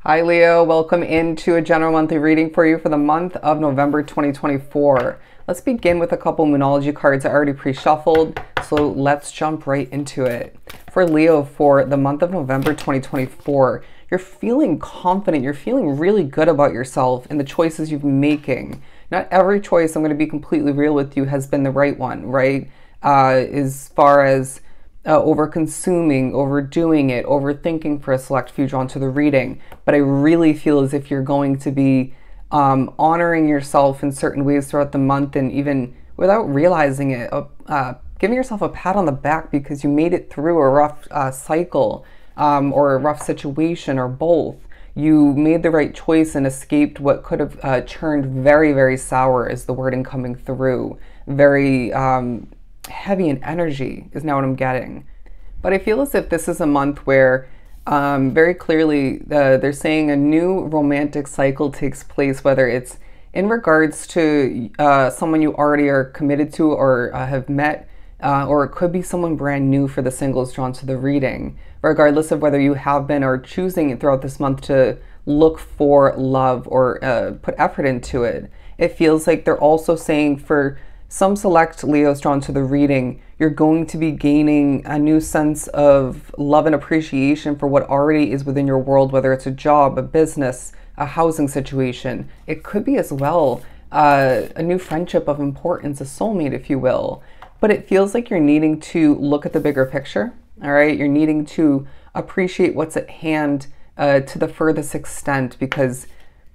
Hi Leo, welcome into a general monthly reading for you for the month of November 2024. Let's begin with a couple Moonology cards I already pre-shuffled, so let's jump right into it. For Leo, for the month of November 2024, you're feeling confident, you're feeling really good about yourself and the choices you're making. Not every choice, I'm going to be completely real with you, has been the right one, right? As far as over-consuming, overdoing it, overthinking for a select few drawn to the reading. But I really feel as if you're going to be honoring yourself in certain ways throughout the month, and even without realizing it, giving yourself a pat on the back because you made it through a rough cycle or a rough situation, or both. You made the right choice and escaped what could have turned very, very sour, is the wording coming through. Very heavy in energy is now what I'm getting. But I feel as if this is a month where very clearly they're saying a new romantic cycle takes place, whether it's in regards to someone you already are committed to or have met, or it could be someone brand new for the singles drawn to the reading. Regardless of whether you have been or choosing throughout this month to look for love or put effort into it, it feels like they're also saying for some select Leos drawn to the reading, you're going to be gaining a new sense of love and appreciation for what already is within your world, whether it's a job, a business, a housing situation. It could be as well a new friendship of importance, a soulmate, if you will. But it feels like you're needing to look at the bigger picture, all right? You're needing to appreciate what's at hand to the furthest extent, because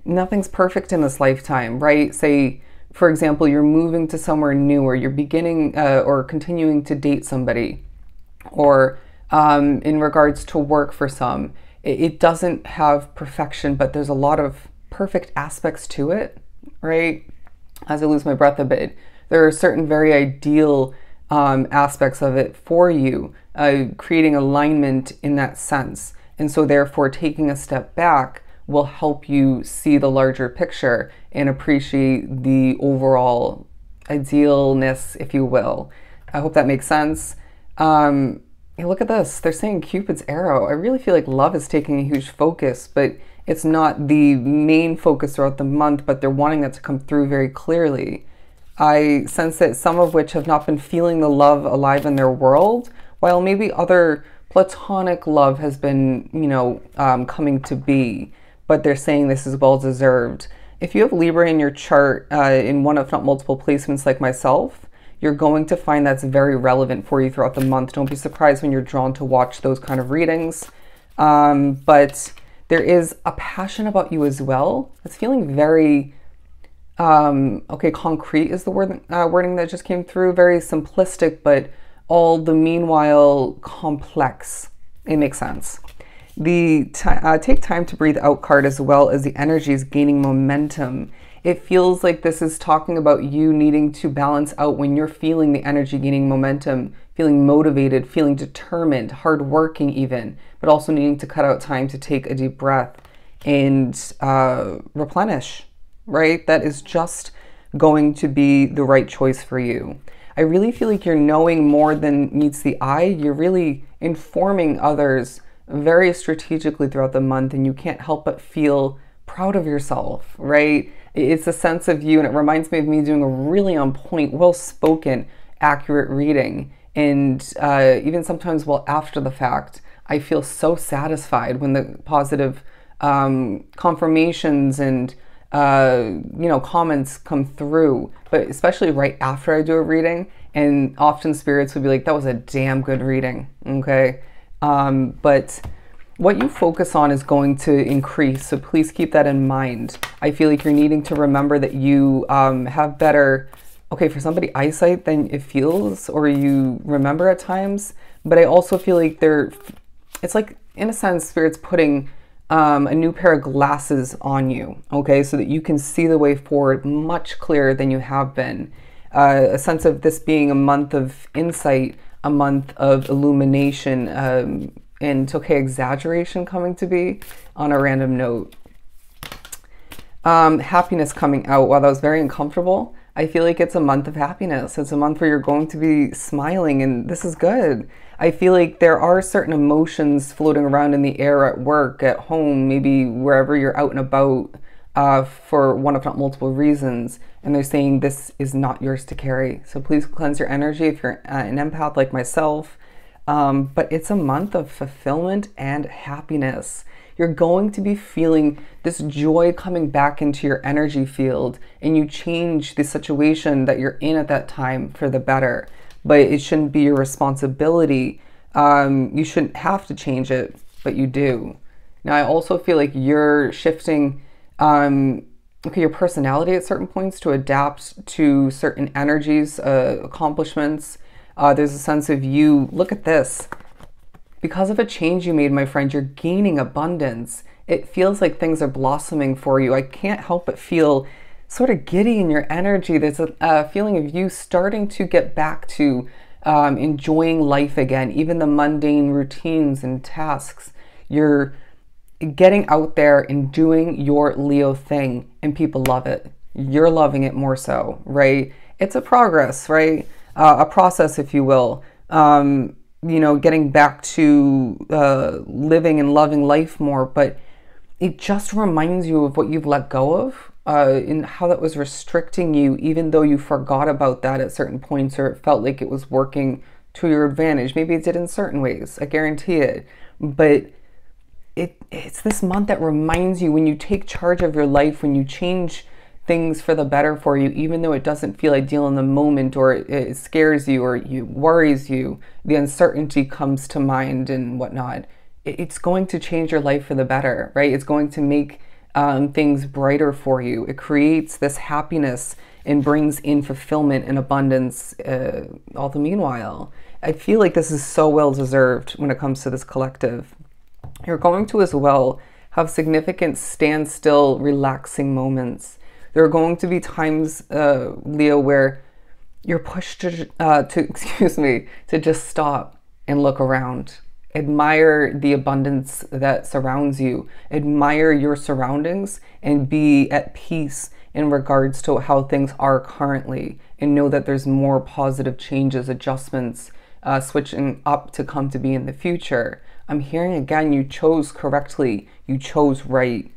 nothing's perfect in this lifetime, right? Say, for example, you're moving to somewhere new, or you're beginning or continuing to date somebody, or in regards to work for some, it doesn't have perfection, but there's a lot of perfect aspects to it, right? As I lose my breath a bit, there are certain very ideal aspects of it for you, creating alignment in that sense. And so therefore taking a step back will help you see the larger picture and appreciate the overall idealness, if you will. I hope that makes sense. Look at this. They're saying Cupid's arrow. I really feel like love is taking a huge focus, but it's not the main focus throughout the month, but they're wanting that to come through very clearly. I sense that some of which have not been feeling the love alive in their world, while maybe other platonic love has been, coming to be. But they're saying this is well deserved. If you have Libra in your chart in one if not multiple placements like myself, you're going to find that's very relevant for you throughout the month. Don't be surprised when you're drawn to watch those kind of readings. But there is a passion about you as well. It's feeling very, concrete is the wording that just came through. Very simplistic, but all the meanwhile complex. It makes sense. The take time to breathe out card, as well as the energy, is gaining momentum. It feels like this is talking about you needing to balance out when you're feeling the energy gaining momentum, feeling motivated, feeling determined, hardworking even, but also needing to cut out time to take a deep breath and replenish, right? That is just going to be the right choice for you. I really feel like you're knowing more than meets the eye. You're really informing others very strategically throughout the month, and you can't help but feel proud of yourself, right? It's a sense of you, and it reminds me of me doing a really on point, well-spoken, accurate reading. And even sometimes, well, after the fact, I feel so satisfied when the positive confirmations and comments come through, but especially right after I do a reading. And often spirits would be like, that was a damn good reading, okay? But what you focus on is going to increase, so please keep that in mind. I feel like you're needing to remember that you have better, for somebody, eyesight than it feels, or you remember at times. But I also feel like it's like, in a sense, Spirit's putting a new pair of glasses on you, okay, so that you can see the way forward much clearer than you have been. A sense of this being a month of insight, a month of illumination, and exaggeration coming to be on a random note. Happiness coming out. While that was very uncomfortable, I feel like it's a month of happiness. It's a month where you're going to be smiling, and this is good. I feel like there are certain emotions floating around in the air at work, at home, maybe wherever you're out and about for one, if not multiple reasons. And they're saying this is not yours to carry. So please cleanse your energy if you're an empath like myself. But it's a month of fulfillment and happiness. You're going to be feeling this joy coming back into your energy field, and you change the situation that you're in at that time for the better. But it shouldn't be your responsibility. You shouldn't have to change it, but you do. Now, I also feel like you're shifting your personality at certain points to adapt to certain energies, accomplishments. There's a sense of you, look at this. Because of a change you made, my friend, you're gaining abundance. It feels like things are blossoming for you. I can't help but feel sort of giddy in your energy. There's a feeling of you starting to get back to enjoying life again, even the mundane routines and tasks. You're getting out there and doing your Leo thing, and people love it. You're loving it more so, right? It's a progress, right? A process, if you will. Getting back to living and loving life more, but it just reminds you of what you've let go of and how that was restricting you, even though you forgot about that at certain points, or it felt like it was working to your advantage. Maybe it did in certain ways, I guarantee it. But it's this month that reminds you, when you take charge of your life, when you change things for the better for you, even though it doesn't feel ideal in the moment, or it scares you, or it worries you, the uncertainty comes to mind and whatnot. It's going to change your life for the better, right? It's going to make things brighter for you. It creates this happiness and brings in fulfillment and abundance all the meanwhile. I feel like this is so well deserved when it comes to this collective. You're going to as well have significant standstill, relaxing moments. There are going to be times, Leo, where you're pushed to just stop and look around. Admire the abundance that surrounds you. Admire your surroundings and be at peace in regards to how things are currently, and know that there's more positive changes, adjustments, switching up to come to be in the future. I'm hearing again, you chose correctly. You chose right.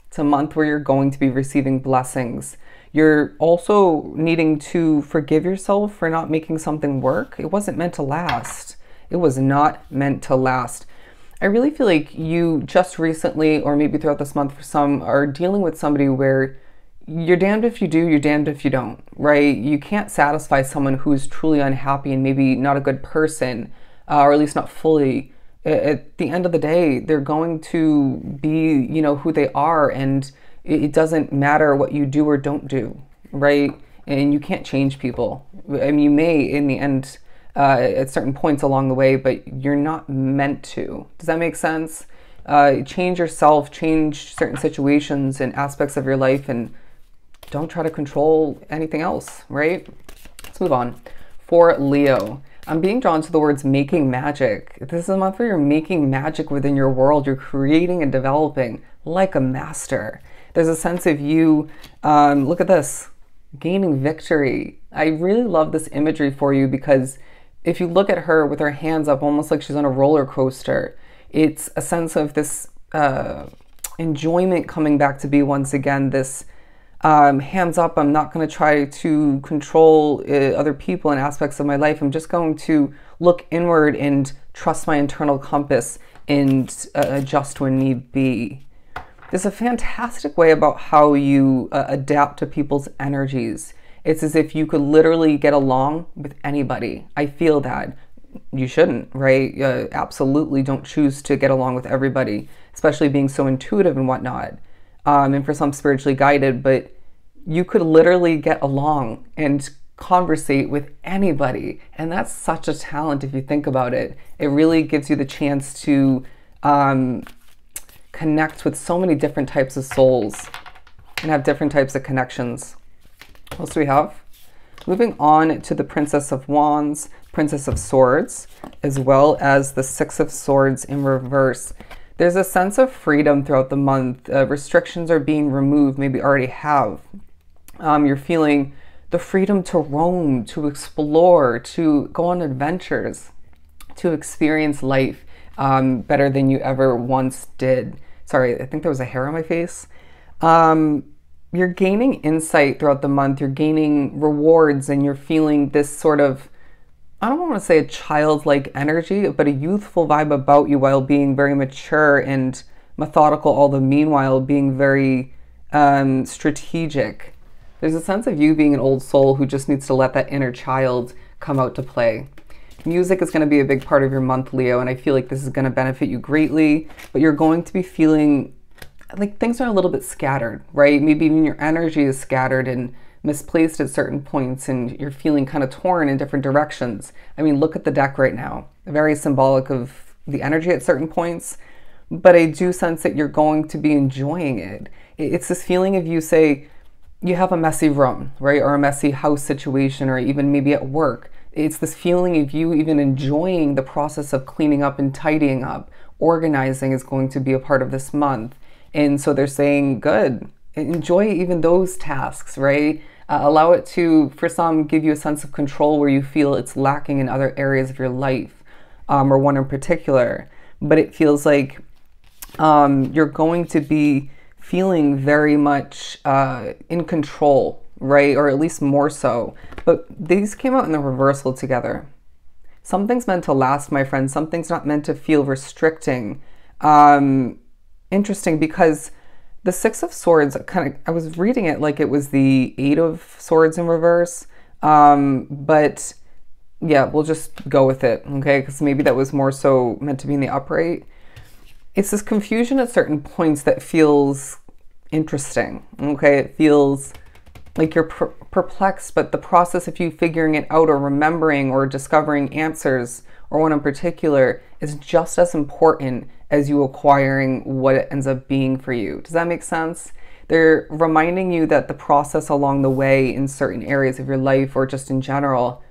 It's a month where you're going to be receiving blessings. You're also needing to forgive yourself for not making something work. It wasn't meant to last. It was not meant to last. I really feel like you just recently, or maybe throughout this month for some, are dealing with somebody where you're damned if you do, you're damned if you don't, right? You can't satisfy someone who's truly unhappy and maybe not a good person, or at least not fully. At the end of the day, they're going to be, who they are, and it doesn't matter what you do or don't do, right? And you can't change people. I mean, you may in the end at certain points along the way, but you're not meant to. Does that make sense? Change yourself, change certain situations and aspects of your life, and don't try to control anything else, right? Let's move on. For Leo, I'm being drawn to the words making magic. This is a month where you're making magic within your world. You're creating and developing like a master. There's a sense of you, look at this, gaining victory. I really love this imagery for you, because if you look at her with her hands up, almost like she's on a roller coaster, it's a sense of this enjoyment coming back to be once again this hands up. I'm not going to try to control other people and aspects of my life. I'm just going to look inward and trust my internal compass and adjust when need be. There's a fantastic way about how you adapt to people's energies. It's as if you could literally get along with anybody. I feel that. You shouldn't, right? Absolutely don't choose to get along with everybody, especially being so intuitive and whatnot. And for some spiritually guided, but you could literally get along and conversate with anybody. And that's such a talent if you think about it. It really gives you the chance to connect with so many different types of souls and have different types of connections. What else do we have? Moving on to the Princess of Wands, Princess of Swords, as well as the Six of Swords in reverse. There's a sense of freedom throughout the month. Restrictions are being removed, maybe already have. You're feeling the freedom to roam, to explore, to go on adventures, to experience life better than you ever once did. Sorry, I think there was a hair on my face. You're gaining insight throughout the month. You're gaining rewards, and you're feeling this sort of, I don't want to say a childlike energy, but a youthful vibe about you while being very mature and methodical, all the meanwhile being very strategic. There's a sense of you being an old soul who just needs to let that inner child come out to play. Music is going to be a big part of your month, Leo, and I feel like this is going to benefit you greatly, but you're going to be feeling like things are a little bit scattered, right? Maybe even your energy is scattered and misplaced at certain points, and you're feeling kind of torn in different directions. I mean, look at the deck right now. Very symbolic of the energy at certain points, but I do sense that you're going to be enjoying it. It's this feeling of you say, you have a messy room, right? Or a messy house situation, or even maybe at work. It's this feeling of you even enjoying the process of cleaning up and tidying up. Organizing is going to be a part of this month. And so they're saying, good, enjoy even those tasks, right? Allow it to, for some, give you a sense of control where you feel it's lacking in other areas of your life, or one in particular. But it feels like you're going to be feeling very much in control, right? Or at least more so. But these came out in the reversal together. Something's meant to last, my friend. Something's not meant to feel restricting. Interesting, because the Six of Swords, I was reading it like it was the Eight of Swords in reverse. But yeah, we'll just go with it, okay? Because maybe that was more so meant to be in the upright. It's this confusion at certain points that feels interesting, okay? It feels like you're perplexed, but the process of you figuring it out or remembering or discovering answers, or one in particular, is just as important as you acquiring what it ends up being for you. Does that make sense? They're reminding you that the process along the way in certain areas of your life, or just in general,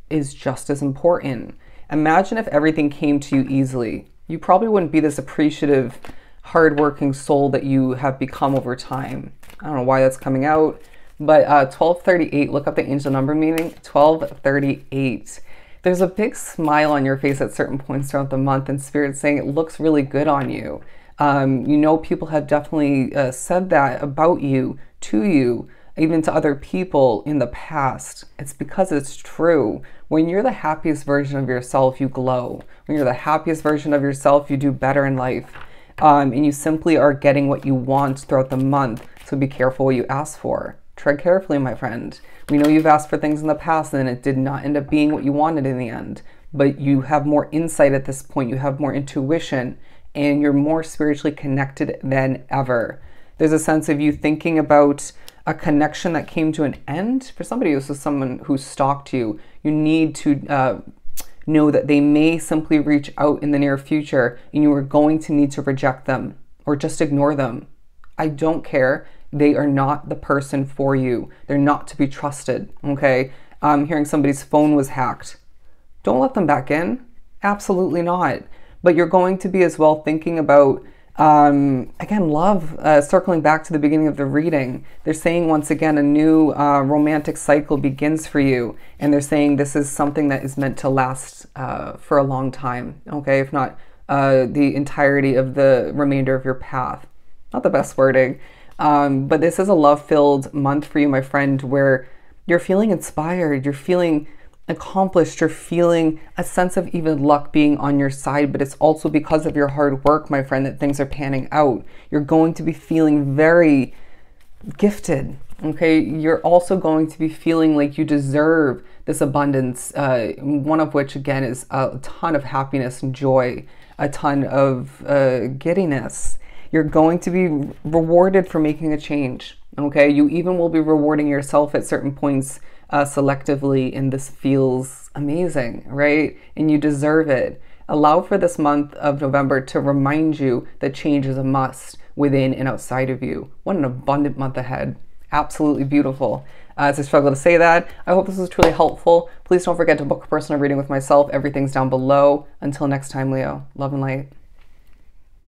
is just as important. Imagine if everything came to you easily. You probably wouldn't be this appreciative, hardworking soul that you have become over time. I don't know why that's coming out, but 1238, look up the angel number meaning, 1238. There's a big smile on your face at certain points throughout the month, and Spirit's saying it looks really good on you. You know, people have definitely said that about you, to you, even to other people in the past. It's because it's true. When you're the happiest version of yourself, you glow. When you're the happiest version of yourself, you do better in life. And you simply are getting what you want throughout the month. So be careful what you ask for. Tread carefully, my friend. We know you've asked for things in the past and it did not end up being what you wanted in the end. But you have more insight at this point. You have more intuition, and you're more spiritually connected than ever. There's a sense of you thinking about a connection that came to an end. For somebody who's someone who stalked you, you need to know that they may simply reach out in the near future, and you are going to need to reject them or just ignore them. I don't care. They are not the person for you. They're not to be trusted, okay? Hearing somebody's phone was hacked. Don't let them back in. Absolutely not. But you're going to be as well thinking about, again, love, circling back to the beginning of the reading. They're saying once again, a new romantic cycle begins for you. And they're saying this is something that is meant to last for a long time, okay? If not the entirety of the remainder of your path. Not the best wording. But this is a love-filled month for you, my friend, where you're feeling inspired, you're feeling accomplished, you're feeling a sense of even luck being on your side, but it's also because of your hard work, my friend, that things are panning out. You're going to be feeling very gifted, okay? You're also going to be feeling like you deserve this abundance, one of which, again, is a ton of happiness and joy, a ton of giddiness. You're going to be rewarded for making a change, okay? You even will be rewarding yourself at certain points selectively, and this feels amazing, right? And you deserve it. Allow for this month of November to remind you that change is a must within and outside of you. What an abundant month ahead. Absolutely beautiful. As I struggle to say that, I hope this was truly helpful. Please don't forget to book a personal reading with myself. Everything's down below. Until next time, Leo, love and light.